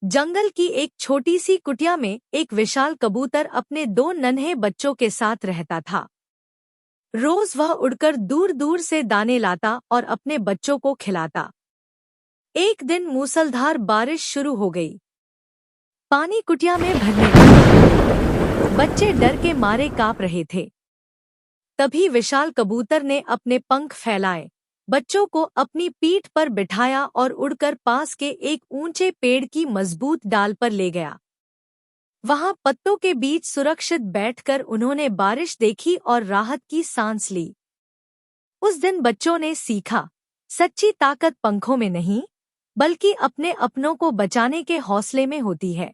जंगल की एक छोटी सी कुटिया में एक विशाल कबूतर अपने दो नन्हे बच्चों के साथ रहता था। रोज वह उड़कर दूर दूर से दाने लाता और अपने बच्चों को खिलाता। एक दिन मूसलधार बारिश शुरू हो गई। पानी कुटिया में भरने लगा। बच्चे डर के मारे कांप रहे थे। तभी विशाल कबूतर ने अपने पंख फैलाए, बच्चों को अपनी पीठ पर बिठाया और उड़कर पास के एक ऊंचे पेड़ की मजबूत डाल पर ले गया। वहां पत्तों के बीच सुरक्षित बैठकर उन्होंने बारिश देखी और राहत की सांस ली। उस दिन बच्चों ने सीखा, सच्ची ताकत पंखों में नहीं, बल्कि अपने अपनों को बचाने के हौसले में होती है।